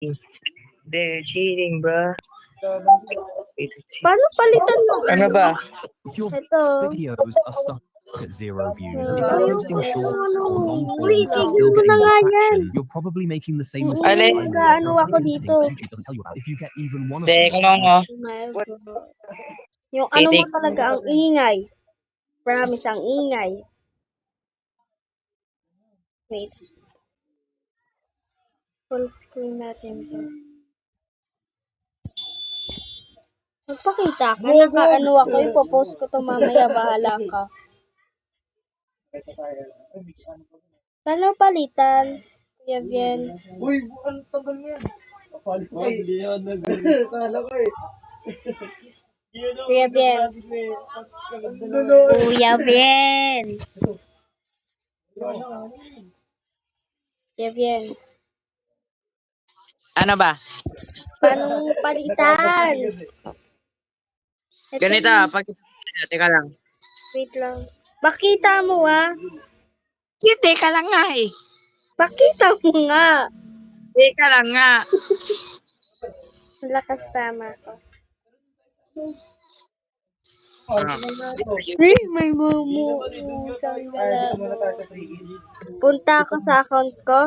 They're cheating, bro. Paano palitan mo? Ano ba? If your Ito. videos are stuck at 0 views, if Ayaw you're posting ko. shorts or long form Uy, but tigil still mo na getting no nga yan. traction, you're probably making the same mistake Alin? I made. Nag-ano ako Maybe dito. settings YouTube doesn't tell you about. If you get even one of Teka them, lang, oh. Yung ano mo Titik. talaga, ang ingay. Promise, ang ingay. Wait. Full screen natin to. Magpakita ka. Naka-ano ako, ipopost ko to mamaya. Bahala ka. Paano palitan? Kuya Bien. Uy, ang tagal mo yan. Akala ko eh. Akala ko eh. Kuya Bien. Kuya Bien. Kuya Bien. Ano ba? Paano palitan? Ito Ganito, yung- teka lang. Wait lang. Pakita mo Teka lang nga eh. Pakita mo nga. Teka lang nga. Lakas tama ko. Ah. Uy, may mumu. Ay, dito muna tayo sa free game. Punta ako sa account ko.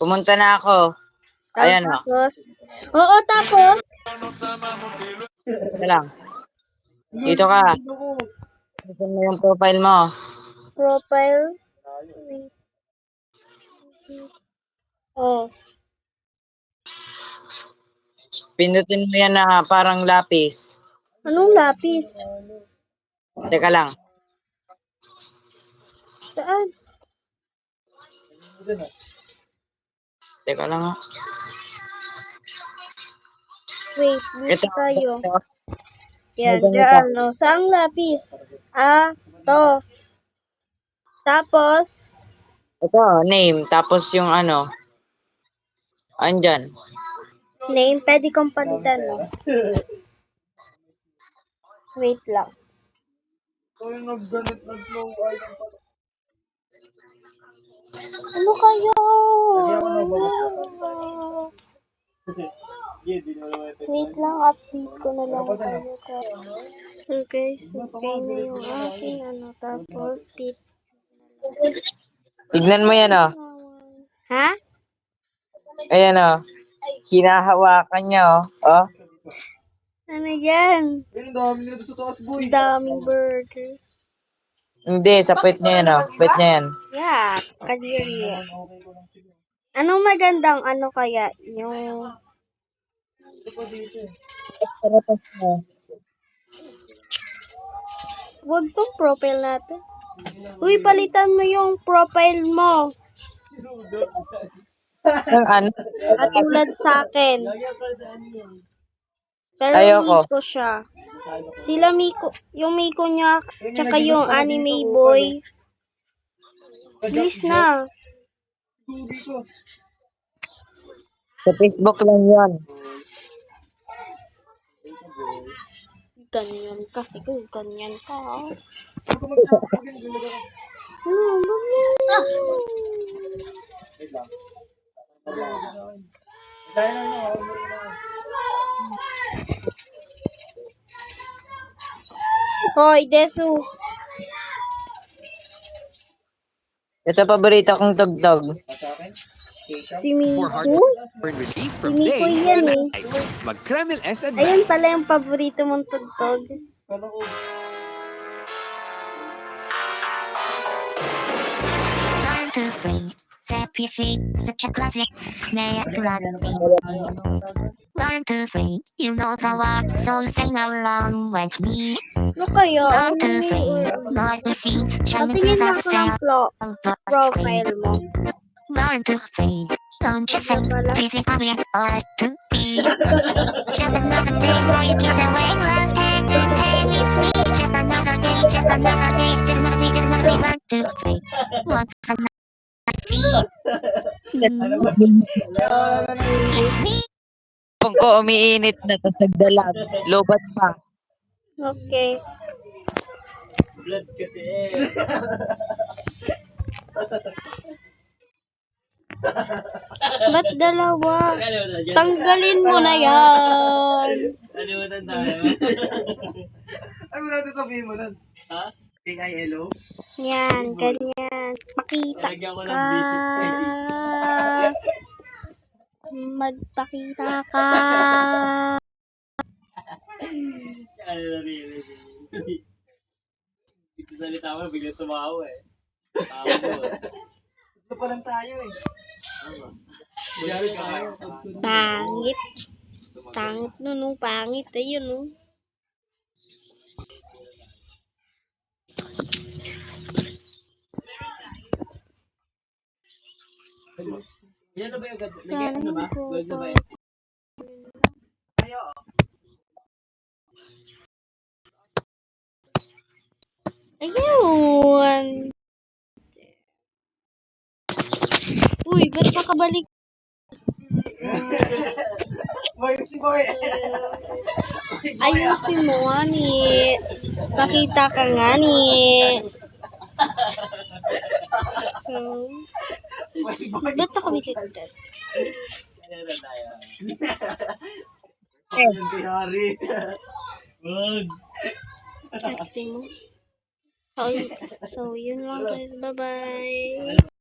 Pumunta na ako. Ayan, oh. Tapos. Oo, tapos. Teka lang. Dito ka. Dito mo yung profile mo. Profile. Oh. Pindutin mo yan na parang lapis. Anong lapis? Teka lang. Saan? Teka lang, oh. Wait, dito Ito. tayo. Ito. Yan, Ganito. dyan. No? Saang lapis? To. Tapos. Ito, name. Tapos yung ano. Andyan. Name, pwede kong palitan, no? Wait lang. Ito yung nag-slow island pa. Ano kaya? Lagyan ko ng bawas na pa. Wait lang, update ko na lang kayo. So guys, okay na yung aking ano. Tapos, pit. Tignan mo yan, oh. Ha? Ayan, oh. Hinahawakan niya, oh. Oh. Ano yan? Ayun, ang dami nila doon sa taas, boy. Daming burger. Hindi, sa puwet niya yan, oh. Puwet niya yan. Yeah, kadiri. Okay ko lang siguro. Anong magandang ano kaya? Yung... Ito pa dito eh. Pagkarapas mo. Huwag tong profile natin. Uy, palitan mo yung profile mo. Ang ano? Katulad sa akin. Pero Ayoko. Miko siya. Sila Miko, yung Miko niya, tsaka yung anime boy. Please na. Tugi ko. Sa Facebook lang yan. Ganyan kasi kung ganyan ka. Ano ko mag-lagyan? Gulaga ko. Ganyan. Wait lang. Dahil na ako. Hoy, Desu. Ito paborito kong tugtog. Sa akin? Keisha? Si Miko. Relief Si Miko yan eh. Mag-Kreml S Ayun pala yung paborito mong tugtog. Kala ko. Time to free. Tap your feet, such a classic. Snare drum. Time to free. You know the word, so sing along with me. Ano kaya? Time to Anime free. or... Like the sea, shining Patingin through lang the ko ng sound. profile mo. Time to free. Don't you think physically ought to be? Just another day for you to away love hand in hand with me. Just another day, just another day. Still not be, just not be. 1, 2, 3. What's another sea? It's me. Kung ko umiinit na, tapos nagdalag. Lobat pa. Okay. Ba't dalawa? Tanggalin mo na yan. Ano mo natin sabihin mo nun? Ha? K-I-L-O? Yan, ganyan. Pakita ka. Magpakita ka. Ito salita mo, bigla tumawa eh. Ito pa lang tayo eh. Diyan ka kayo. Pangit. Pangit nun, no? Pangit. Ayun, no? Yan na ba yung ganda? Sana Ano ba? ko Gold na ba pa. yun? Ayo. Ayun. Uy, ba't nakabalik? Boy, boy. Ayusin mo nga ni. Pakita ka nga ni. So, Boy, boy. ba't nakabalik? Ano na tayo? Yan kay Hari. Wag! Acting mo. So, yun lang guys. Bye-bye.